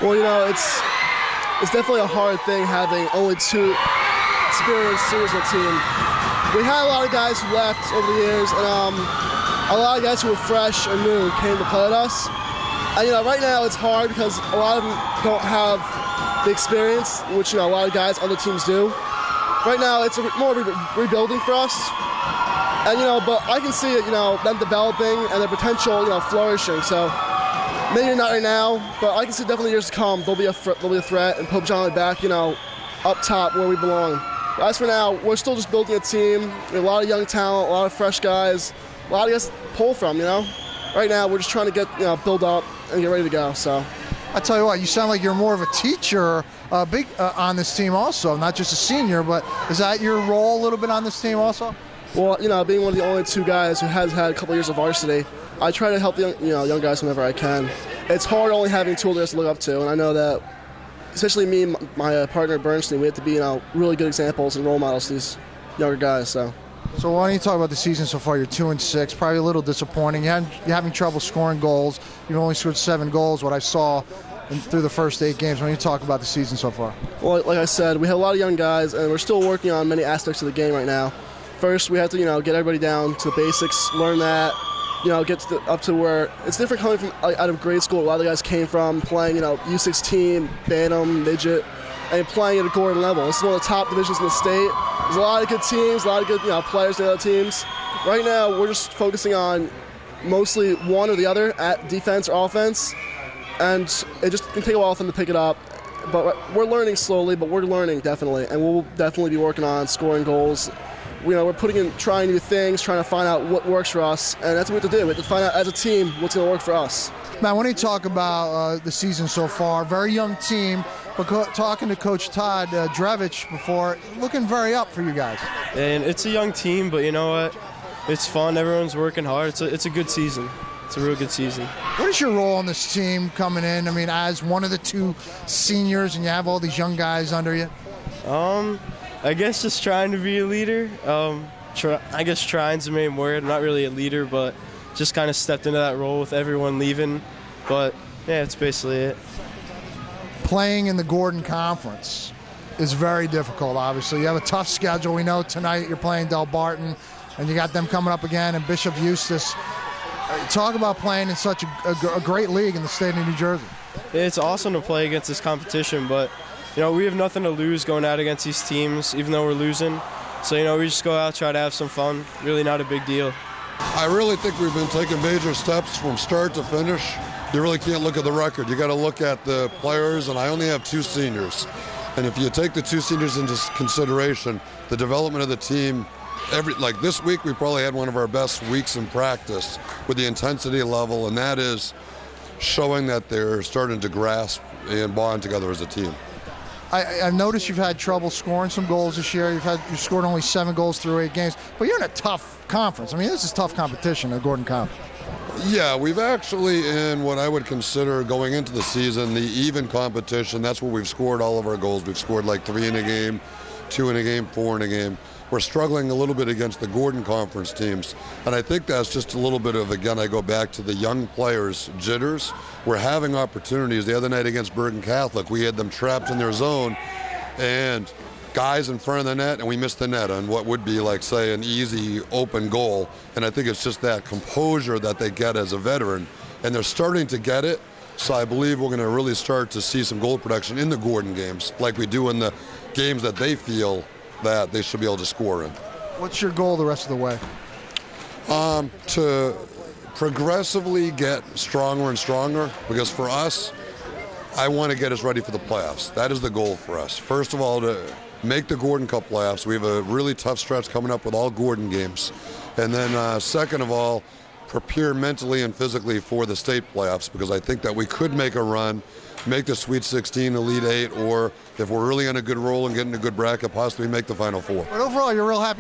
Well, it's definitely a hard thing having only two experienced seniors on the team. We had a lot of guys who left over the years, and a lot of guys who were fresh or new came to play with us. And right now it's hard because a lot of them don't have the experience, which a lot of guys on the teams do. Right now it's more of a rebuilding for us, and but I can see it, them developing and their potential, flourishing. So maybe not right now, but I can see definitely years to come there'll be a threat, and Pope John will be back, up top where we belong. But as for now, we're still just building a team. A lot of young talent, a lot of fresh guys, a lot of guys to pull from. Right now we're just trying to get build up and get ready to go. So I tell you what, you sound like you're more of a teacher, big on this team also, not just a senior. But is that your role a little bit on this team also? Well, being one of the only two guys who has had a couple years of varsity, I try to help the young guys whenever I can. It's hard only having two older guys to look up to, and I know that, especially me and my partner Bernstein, we have to be really good examples and role models to these younger guys. So why don't you talk about the season so far? You're 2-6, probably a little disappointing. You're having trouble scoring goals. You've only scored 7 goals, what I saw through the first 8 games. Why don't you talk about the season so far? Well, like I said, we have a lot of young guys, and we're still working on many aspects of the game right now. First, we have to get everybody down to the basics, learn that, get up to where it's different coming from out of grade school. A lot of the guys came from playing U16, Bantam, Midget, and playing at a Gordon level. This is one of the top divisions in the state. There's a lot of good teams, a lot of good players in the other teams. Right now, we're just focusing on mostly one or the other at defense or offense, and it just can take a while for them to pick it up. But we're learning slowly, but we're learning definitely, and we'll definitely be working on scoring goals. We're putting in, trying new things, trying to find out what works for us, and that's what we have to do. We have to find out as a team what's going to work for us. Matt, why don't you talk about the season so far? Very young team, but talking to Coach Todd Drevich before, looking very up for you guys. And it's a young team, but you know what? It's fun. Everyone's working hard. It's a good season. It's a real good season. What is your role on this team coming in? I mean, as one of the 2 seniors, and you have all these young guys under you. I guess just trying to be a leader. I guess trying's the main word. I'm not really a leader, but just kind of stepped into that role with everyone leaving. But yeah, it's basically it. Playing in the Gordon Conference is very difficult, obviously. You have a tough schedule. We know tonight you're playing Del Barton, and you got them coming up again, and Bishop Eustace. Talk about playing in such a great league in the state of New Jersey. It's awesome to play against this competition, but we have nothing to lose going out against these teams, even though we're losing. So, we just go out, try to have some fun. Really not a big deal. I really think we've been taking major steps from start to finish. You really can't look at the record. You got to look at the players, and I only have 2 seniors. And if you take the 2 seniors into consideration, the development of the team, like this week, we probably had one of our best weeks in practice with the intensity level, and that is showing that they're starting to grasp and bond together as a team. I've noticed you've had trouble scoring some goals this year. You've scored only 7 goals through 8 games, but you're in a tough conference. I mean, this is tough competition, the Gordon Conference. Yeah, we've actually, in what I would consider going into the season, the even competition, that's where we've scored all of our goals. We've scored like 3 in a game, 2 in a game, 4 in a game. We're struggling a little bit against the Gordon Conference teams, and I think that's just a little bit of, again, I go back to the young players' jitters. We're having opportunities. The other night against Bergen Catholic, we had them trapped in their zone, and guys in front of the net, and we missed the net on what would be like, say, an easy open goal. And I think it's just that composure that they get as a veteran, and they're starting to get it. So I believe we're going to really start to see some goal production in the Gordon games, like we do in the games that they feel that they should be able to score in. What's your goal the rest of the way? To progressively get stronger and stronger, because for us, I want to get us ready for the playoffs. That is the goal for us. First of all, to make the Gordon Cup playoffs. We have a really tough stretch coming up with all Gordon games. And then second of all, prepare mentally and physically for the state playoffs, because I think that we could make a run, make the Sweet 16, Elite 8, or if we're really on a good roll and getting a good bracket, possibly make the Final Four. But overall, you're real happy